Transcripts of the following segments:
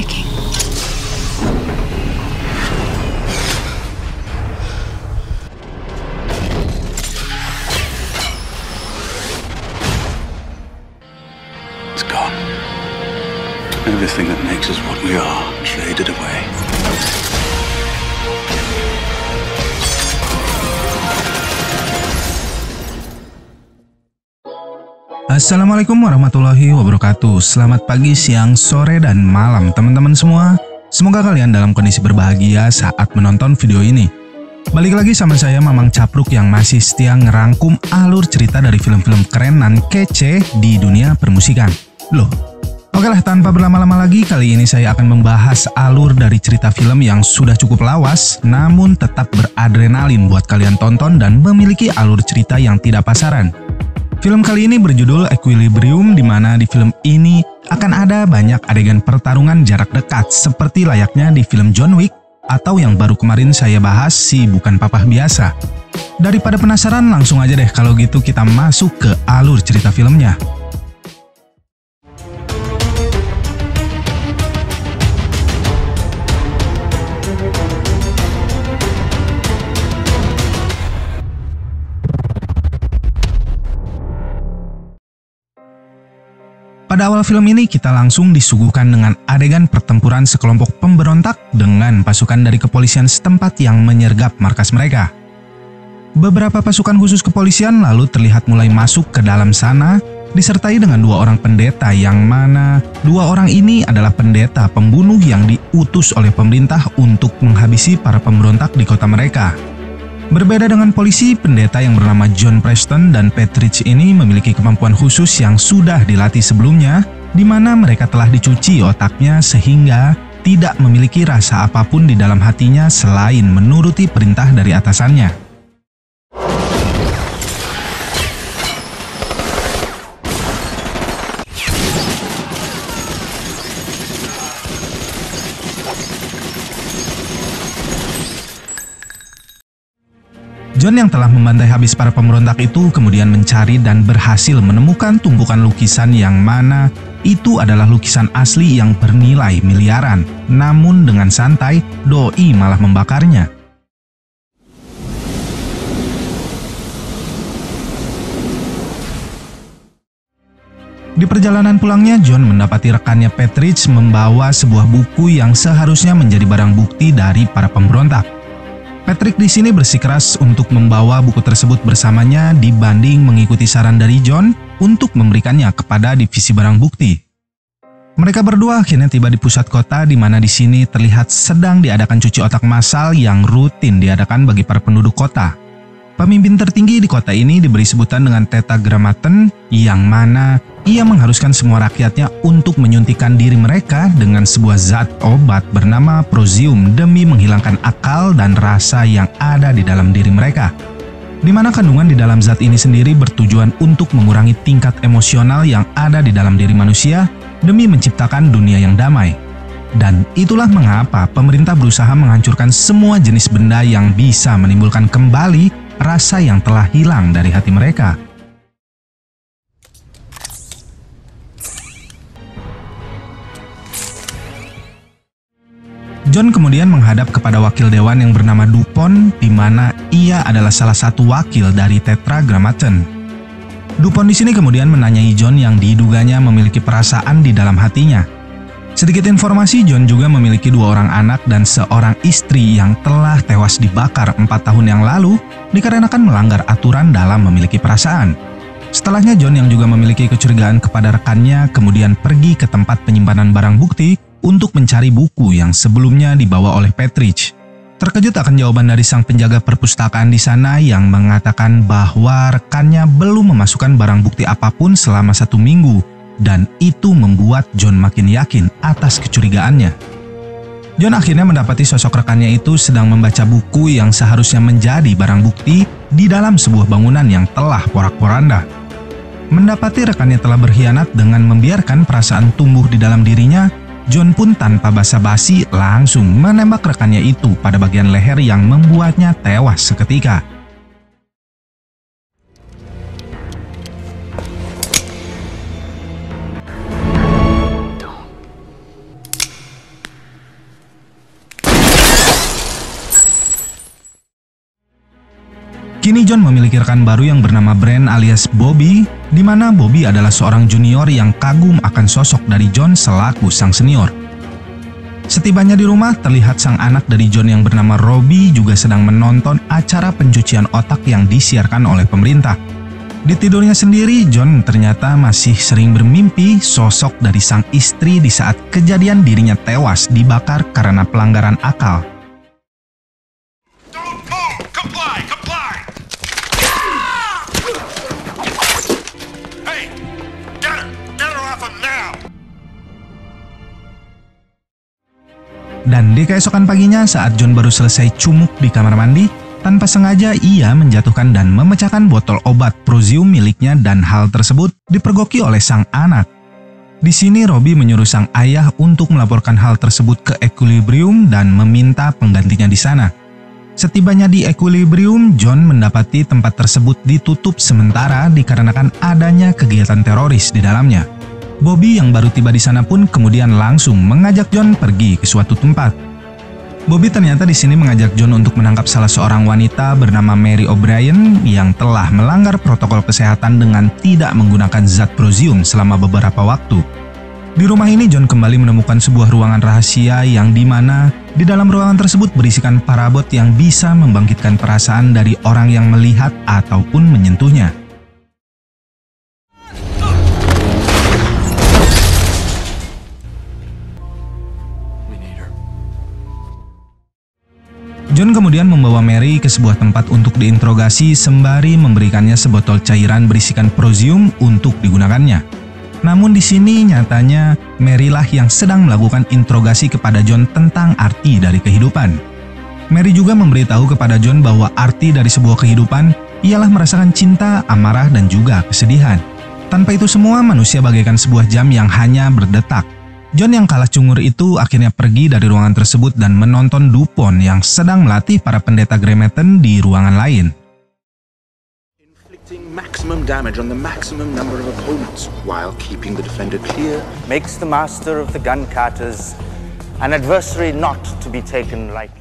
ticking. It's gone. Everything that makes us what we are faded away. Assalamualaikum warahmatullahi wabarakatuh. Selamat pagi, siang, sore, dan malam teman-teman semua. Semoga kalian dalam kondisi berbahagia saat menonton video ini. Balik lagi sama saya Mamang Capruk yang masih setia ngerangkum alur cerita dari film-film keren dan kece di dunia permusikan. Loh, oke lah, tanpa berlama-lama lagi, kali ini saya akan membahas alur dari cerita film yang sudah cukup lawas namun tetap beradrenalin buat kalian tonton dan memiliki alur cerita yang tidak pasaran. Film kali ini berjudul Equilibrium, di mana di film ini akan ada banyak adegan pertarungan jarak dekat seperti layaknya di film John Wick atau yang baru kemarin saya bahas si Bukan Papa Biasa. Daripada penasaran, langsung aja deh kalau gitu kita masuk ke alur cerita filmnya. Pada awal film ini kita langsung disuguhkan dengan adegan pertempuran sekelompok pemberontak dengan pasukan dari kepolisian setempat yang menyergap markas mereka. Beberapa pasukan khusus kepolisian lalu terlihat mulai masuk ke dalam sana, disertai dengan dua orang pendeta yang mana dua orang ini adalah pendeta pembunuh yang diutus oleh pemerintah untuk menghabisi para pemberontak di kota mereka. Berbeda dengan polisi, pendeta yang bernama John Preston dan Petrich ini memiliki kemampuan khusus yang sudah dilatih sebelumnya, di mana mereka telah dicuci otaknya sehingga tidak memiliki rasa apapun di dalam hatinya selain menuruti perintah dari atasannya. John yang telah membantai habis para pemberontak itu kemudian mencari dan berhasil menemukan tumpukan lukisan yang mana itu adalah lukisan asli yang bernilai miliaran. Namun dengan santai, doi malah membakarnya. Di perjalanan pulangnya, John mendapati rekannya Petrich membawa sebuah buku yang seharusnya menjadi barang bukti dari para pemberontak. Patrick di sini bersikeras untuk membawa buku tersebut bersamanya dibanding mengikuti saran dari John untuk memberikannya kepada divisi barang bukti. Mereka berdua akhirnya tiba di pusat kota, di mana di sini terlihat sedang diadakan cuci otak massal yang rutin diadakan bagi para penduduk kota. Pemimpin tertinggi di kota ini diberi sebutan dengan Tetragrammaton, yang mana ia mengharuskan semua rakyatnya untuk menyuntikkan diri mereka dengan sebuah zat obat bernama Prozium demi menghilangkan akal dan rasa yang ada di dalam diri mereka. Di mana kandungan di dalam zat ini sendiri bertujuan untuk mengurangi tingkat emosional yang ada di dalam diri manusia demi menciptakan dunia yang damai. Dan itulah mengapa pemerintah berusaha menghancurkan semua jenis benda yang bisa menimbulkan kembali rasa yang telah hilang dari hati mereka. John kemudian menghadap kepada wakil dewan yang bernama Dupont, di mana ia adalah salah satu wakil dari Tetragrammaton. Dupont di sini kemudian menanyai John yang diduganya memiliki perasaan di dalam hatinya. Sedikit informasi, John juga memiliki dua orang anak dan seorang istri yang telah tewas dibakar 4 tahun yang lalu dikarenakan melanggar aturan dalam memiliki perasaan. Setelahnya, John yang juga memiliki kecurigaan kepada rekannya kemudian pergi ke tempat penyimpanan barang bukti untuk mencari buku yang sebelumnya dibawa oleh Petrich. Terkejut akan jawaban dari sang penjaga perpustakaan di sana yang mengatakan bahwa rekannya belum memasukkan barang bukti apapun selama 1 minggu, dan itu membuat John makin yakin atas kecurigaannya. John akhirnya mendapati sosok rekannya itu sedang membaca buku yang seharusnya menjadi barang bukti di dalam sebuah bangunan yang telah porak-poranda. Mendapati rekannya telah berkhianat dengan membiarkan perasaan tumbuh di dalam dirinya, John pun tanpa basa-basi langsung menembak rekannya itu pada bagian leher yang membuatnya tewas seketika. sini John memiliki rekan baru yang bernama Brent alias Bobby, di mana Bobby adalah seorang junior yang kagum akan sosok dari John selaku sang senior. Setibanya di rumah, terlihat sang anak dari John yang bernama Robbie juga sedang menonton acara pencucian otak yang disiarkan oleh pemerintah. Di tidurnya sendiri, John ternyata masih sering bermimpi sosok dari sang istri di saat kejadian dirinya tewas dibakar karena pelanggaran akal. Dan di keesokan paginya saat John baru selesai cumuk di kamar mandi, tanpa sengaja ia menjatuhkan dan memecahkan botol obat Prozium miliknya dan hal tersebut dipergoki oleh sang anak. Di sini Robbie menyuruh sang ayah untuk melaporkan hal tersebut ke Equilibrium dan meminta penggantinya di sana. Setibanya di Equilibrium, John mendapati tempat tersebut ditutup sementara dikarenakan adanya kegiatan teroris di dalamnya. Bobby yang baru tiba di sana pun kemudian langsung mengajak John pergi ke suatu tempat. Bobby ternyata di sini mengajak John untuk menangkap salah seorang wanita bernama Mary O'Brien yang telah melanggar protokol kesehatan dengan tidak menggunakan zat Prozium selama beberapa waktu. Di rumah ini John kembali menemukan sebuah ruangan rahasia yang dimana di dalam ruangan tersebut berisikan parabot yang bisa membangkitkan perasaan dari orang yang melihat ataupun menyentuhnya. John kemudian membawa Mary ke sebuah tempat untuk diinterogasi sembari memberikannya sebotol cairan berisikan Prozium untuk digunakannya. Namun di sini nyatanya Mary lah yang sedang melakukan interogasi kepada John tentang arti dari kehidupan. Mary juga memberitahu kepada John bahwa arti dari sebuah kehidupan ialah merasakan cinta, amarah, dan juga kesedihan. Tanpa itu semua manusia bagaikan sebuah jam yang hanya berdetak. John yang kalah cungur itu akhirnya pergi dari ruangan tersebut dan menonton Dupont yang sedang melatih para pendeta Grematon di ruangan lain. Inflicting maximum damage on the maximum number of opponents while keeping the defender clear makes the master of the gun cutters an adversary not to be taken lightly.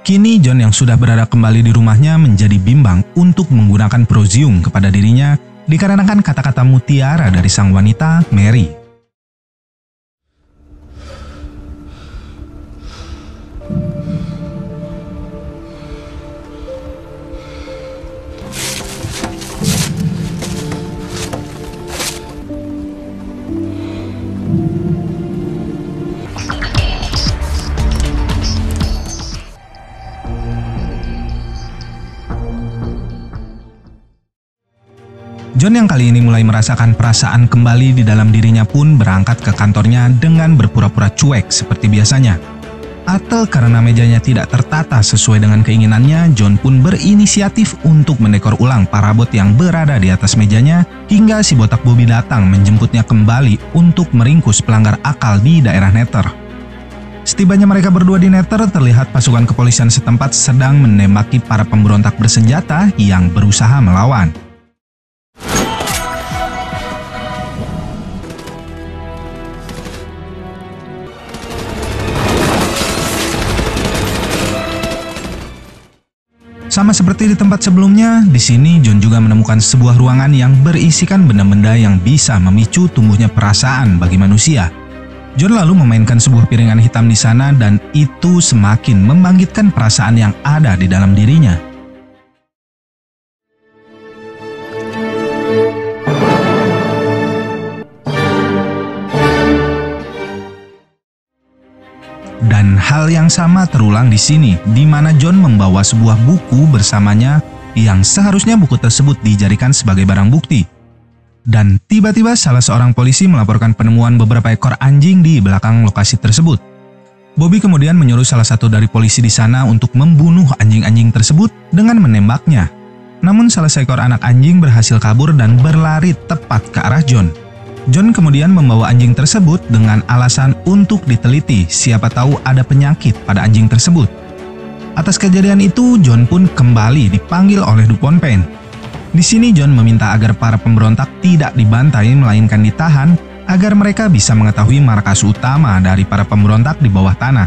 Kini John yang sudah berada kembali di rumahnya menjadi bimbang untuk menggunakan Prozium kepada dirinya dikarenakan kata-kata mutiara dari sang wanita Mary. John yang kali ini mulai merasakan perasaan kembali di dalam dirinya pun berangkat ke kantornya dengan berpura-pura cuek seperti biasanya. Atau karena mejanya tidak tertata sesuai dengan keinginannya, John pun berinisiatif untuk mendekor ulang parabot yang berada di atas mejanya hingga si botak Bobby datang menjemputnya kembali untuk meringkus pelanggar akal di daerah Nether. Setibanya mereka berdua di Nether, terlihat pasukan kepolisian setempat sedang menembaki para pemberontak bersenjata yang berusaha melawan. Sama seperti di tempat sebelumnya, di sini John juga menemukan sebuah ruangan yang berisikan benda-benda yang bisa memicu tumbuhnya perasaan bagi manusia. John lalu memainkan sebuah piringan hitam di sana dan itu semakin membangkitkan perasaan yang ada di dalam dirinya. Dan hal yang sama terulang di sini, di mana John membawa sebuah buku bersamanya yang seharusnya buku tersebut dijadikan sebagai barang bukti. Dan tiba-tiba salah seorang polisi melaporkan penemuan beberapa ekor anjing di belakang lokasi tersebut. Bobby kemudian menyuruh salah satu dari polisi di sana untuk membunuh anjing-anjing tersebut dengan menembaknya. Namun salah seekor anak anjing berhasil kabur dan berlari tepat ke arah John. John kemudian membawa anjing tersebut dengan alasan untuk diteliti, siapa tahu ada penyakit pada anjing tersebut. Atas kejadian itu, John pun kembali dipanggil oleh Dupont Paine. Di sini John meminta agar para pemberontak tidak dibantai melainkan ditahan agar mereka bisa mengetahui markas utama dari para pemberontak di bawah tanah.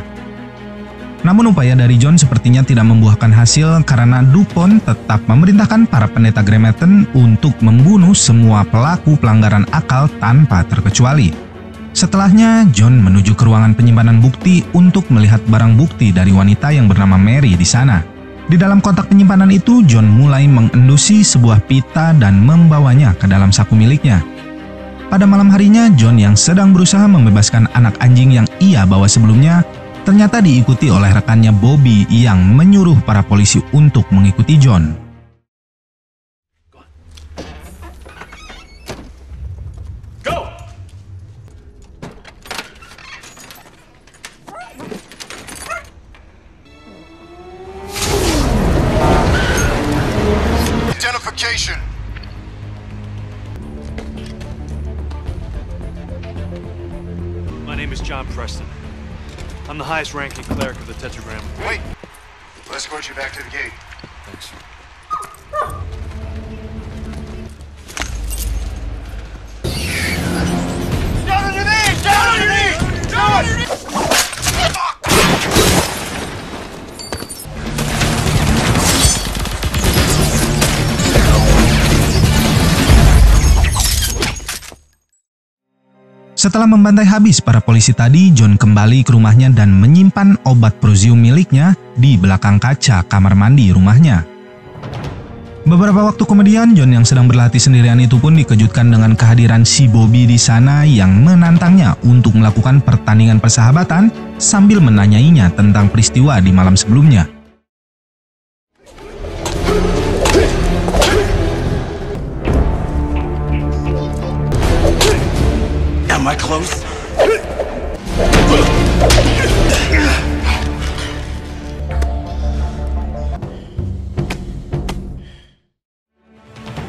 Namun upaya dari John sepertinya tidak membuahkan hasil karena DuPont tetap memerintahkan para pendeta Grematon untuk membunuh semua pelaku pelanggaran akal tanpa terkecuali. Setelahnya, John menuju ke ruangan penyimpanan bukti untuk melihat barang bukti dari wanita yang bernama Mary di sana. Di dalam kotak penyimpanan itu, John mulai mengendusi sebuah pita dan membawanya ke dalam saku miliknya. Pada malam harinya, John yang sedang berusaha membebaskan anak anjing yang ia bawa sebelumnya, ternyata diikuti oleh rekannya Bobby yang menyuruh para polisi untuk mengikuti John. Go! Identification. My name is John Preston. I'm the highest-ranking cleric of the Tetragram. Wait. Let's escort you back to the gate. Thanks. Down on your knees! Down on your knees! Do it! Setelah membantai habis para polisi tadi, John kembali ke rumahnya dan menyimpan obat Prozium miliknya di belakang kaca kamar mandi rumahnya. Beberapa waktu kemudian, John yang sedang berlatih sendirian itu pun dikejutkan dengan kehadiran si Bobby di sana yang menantangnya untuk melakukan pertandingan persahabatan sambil menanyainya tentang peristiwa di malam sebelumnya. Am I close?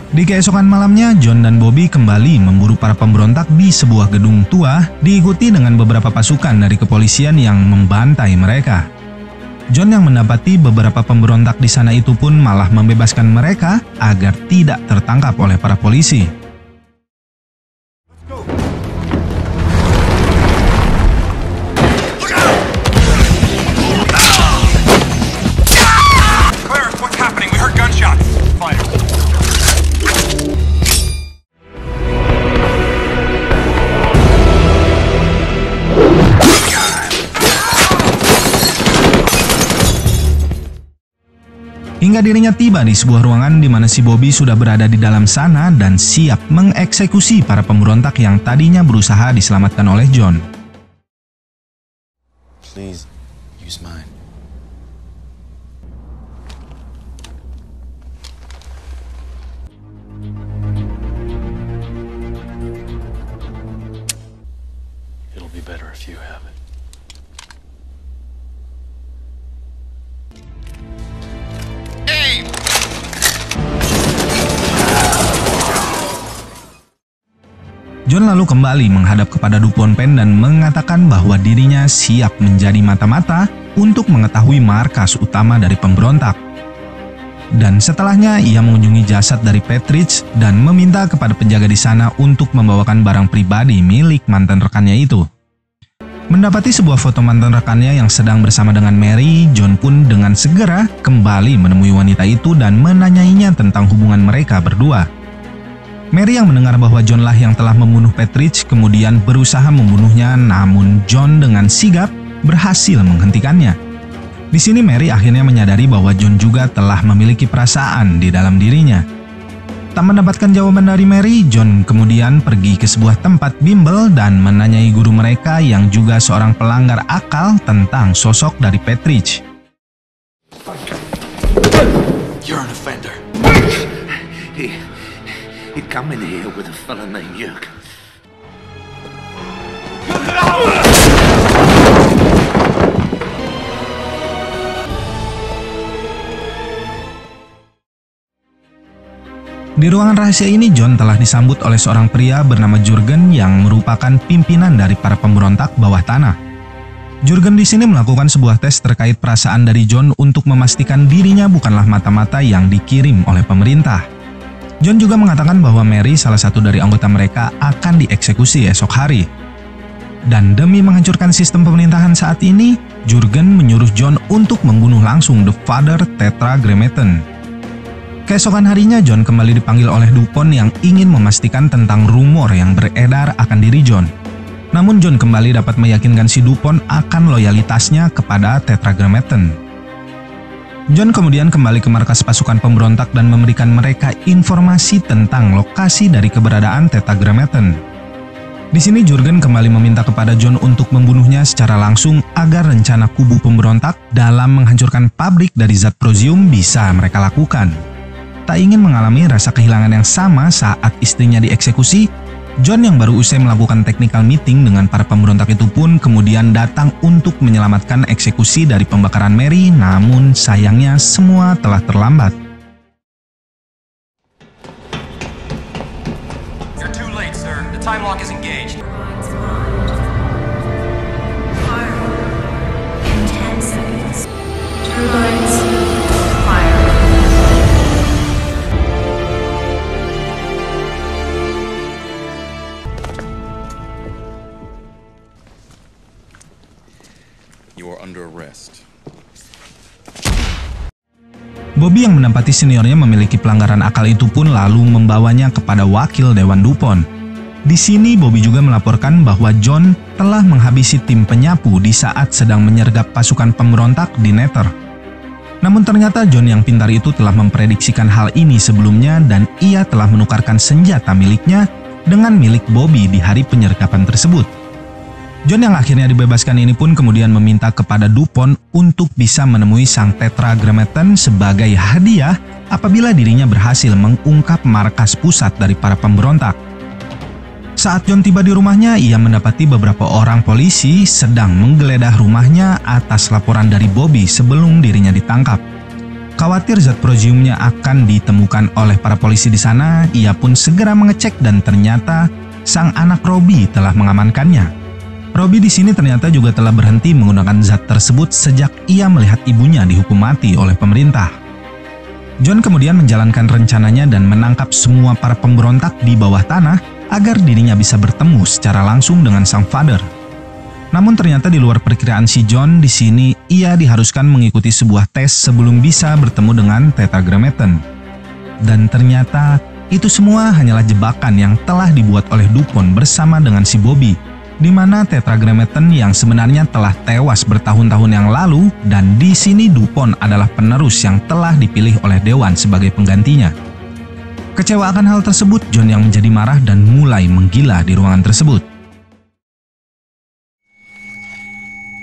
Di keesokan malamnya, John dan Bobby kembali memburu para pemberontak di sebuah gedung tua, diikuti dengan beberapa pasukan dari kepolisian yang membantai mereka. John yang mendapati beberapa pemberontak di sana itu pun malah membebaskan mereka agar tidak tertangkap oleh para polisi. Hingga dirinya tiba di sebuah ruangan di mana si Bobby sudah berada di dalam sana dan siap mengeksekusi para pemberontak yang tadinya berusaha diselamatkan oleh John. Please, use mine. It'll be better if you have it. John lalu kembali menghadap kepada DuPont Pen dan mengatakan bahwa dirinya siap menjadi mata-mata untuk mengetahui markas utama dari pemberontak. Dan setelahnya ia mengunjungi jasad dari Petrich dan meminta kepada penjaga di sana untuk membawakan barang pribadi milik mantan rekannya itu. Mendapati sebuah foto mantan rekannya yang sedang bersama dengan Mary, John pun dengan segera kembali menemui wanita itu dan menanyainya tentang hubungan mereka berdua. Mary yang mendengar bahwa John lah yang telah membunuh Petrich kemudian berusaha membunuhnya, namun John dengan sigap berhasil menghentikannya. Di sini Mary akhirnya menyadari bahwa John juga telah memiliki perasaan di dalam dirinya. Tak mendapatkan jawaban dari Mary, John kemudian pergi ke sebuah tempat bimbel dan menanyai guru mereka yang juga seorang pelanggar akal tentang sosok dari Petrich. You're an offender. He'd come in here with a fella named Jurgen. Di ruangan rahasia ini, John telah disambut oleh seorang pria bernama Jurgen yang merupakan pimpinan dari para pemberontak bawah tanah. Jurgen di sini melakukan sebuah tes terkait perasaan dari John untuk memastikan dirinya bukanlah mata-mata yang dikirim oleh pemerintah. John juga mengatakan bahwa Mary, salah satu dari anggota mereka, akan dieksekusi esok hari. Dan demi menghancurkan sistem pemerintahan saat ini, Jurgen menyuruh John untuk membunuh langsung The Father Tetragrammaton. Keesokan harinya, John kembali dipanggil oleh Dupont yang ingin memastikan tentang rumor yang beredar akan diri John. Namun John kembali dapat meyakinkan si Dupont akan loyalitasnya kepada Tetragrammaton. John kemudian kembali ke markas pasukan pemberontak dan memberikan mereka informasi tentang lokasi dari keberadaan Tetragrammaton. Di sini Jurgen kembali meminta kepada John untuk membunuhnya secara langsung agar rencana kubu pemberontak dalam menghancurkan pabrik dari zat prosium bisa mereka lakukan. Tak ingin mengalami rasa kehilangan yang sama saat istrinya dieksekusi, John yang baru usai melakukan technical meeting dengan para pemberontak itu pun kemudian datang untuk menyelamatkan eksekusi dari pembakaran Mary, namun sayangnya semua telah terlambat. You're too late, sir. The time lock is engaged. Fire. In 10 seconds. Turbines. Fire. You are under arrest. Bobby yang mendapati seniornya memiliki pelanggaran akal itu pun lalu membawanya kepada wakil Dewan Dupont. Di sini Bobby juga melaporkan bahwa John telah menghabisi tim penyapu di saat sedang menyergap pasukan pemberontak di Nether. Namun ternyata John yang pintar itu telah memprediksikan hal ini sebelumnya dan ia telah menukarkan senjata miliknya dengan milik Bobby di hari penyergapan tersebut. John yang akhirnya dibebaskan ini pun kemudian meminta kepada Dupont untuk bisa menemui sang Tetragrammaton sebagai hadiah apabila dirinya berhasil mengungkap markas pusat dari para pemberontak. Saat John tiba di rumahnya, ia mendapati beberapa orang polisi sedang menggeledah rumahnya atas laporan dari Bobby sebelum dirinya ditangkap. Khawatir zat prosiumnya akan ditemukan oleh para polisi di sana, ia pun segera mengecek dan ternyata sang anak Robbie telah mengamankannya. Robbie di sini ternyata juga telah berhenti menggunakan zat tersebut sejak ia melihat ibunya dihukum mati oleh pemerintah. John kemudian menjalankan rencananya dan menangkap semua para pemberontak di bawah tanah agar dirinya bisa bertemu secara langsung dengan sang father. Namun ternyata di luar perkiraan si John, di sini ia diharuskan mengikuti sebuah tes sebelum bisa bertemu dengan Tetragrammaton. Dan ternyata itu semua hanyalah jebakan yang telah dibuat oleh Dupont bersama dengan si Bobby, di mana Tetragrammaton yang sebenarnya telah tewas bertahun-tahun yang lalu dan di sini Dupont adalah penerus yang telah dipilih oleh Dewan sebagai penggantinya. Kecewa akan hal tersebut, John yang menjadi marah dan mulai menggila di ruangan tersebut.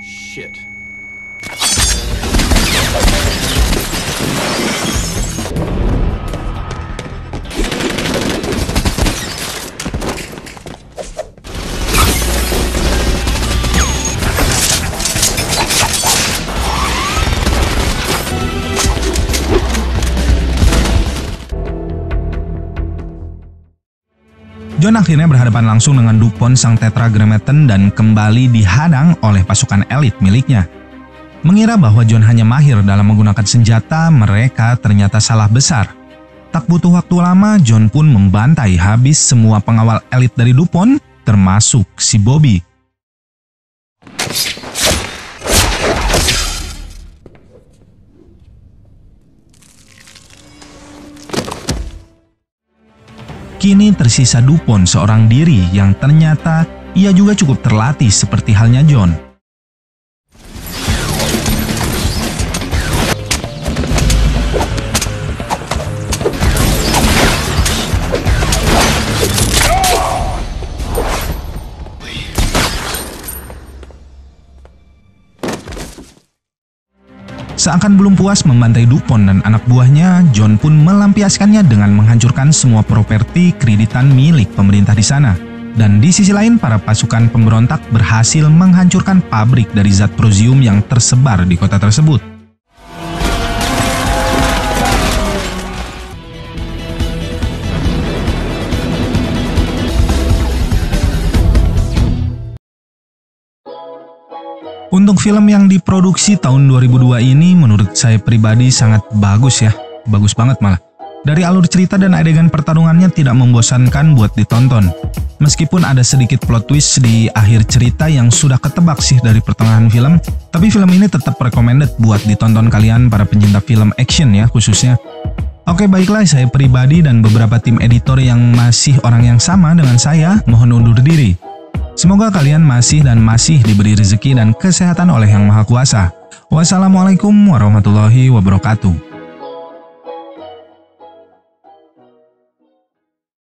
Shit. John akhirnya berhadapan langsung dengan Dupont sang Tetragrammaton dan kembali dihadang oleh pasukan elit miliknya. Mengira bahwa John hanya mahir dalam menggunakan senjata, mereka ternyata salah besar. Tak butuh waktu lama, John pun membantai habis semua pengawal elit dari Dupont, termasuk si Bobby. Kini tersisa Dupont seorang diri yang ternyata ia juga cukup terlatih seperti halnya John. Seakan belum puas membantai Dupont dan anak buahnya, John pun melampiaskannya dengan menghancurkan semua properti kreditan milik pemerintah di sana. Dan di sisi lain, para pasukan pemberontak berhasil menghancurkan pabrik dari zat prosium yang tersebar di kota tersebut. Untuk film yang diproduksi tahun 2002 ini menurut saya pribadi sangat bagus ya. Bagus banget malah. Dari alur cerita dan adegan pertarungannya tidak membosankan buat ditonton. Meskipun ada sedikit plot twist di akhir cerita yang sudah ketebak sih dari pertengahan film, tapi film ini tetap recommended buat ditonton kalian para pencinta film action ya khususnya. Oke, baiklah, saya pribadi dan beberapa tim editor yang masih orang yang sama dengan saya mohon undur diri. Semoga kalian masih diberi rezeki dan kesehatan oleh Yang Maha Kuasa. Wassalamualaikum warahmatullahi wabarakatuh.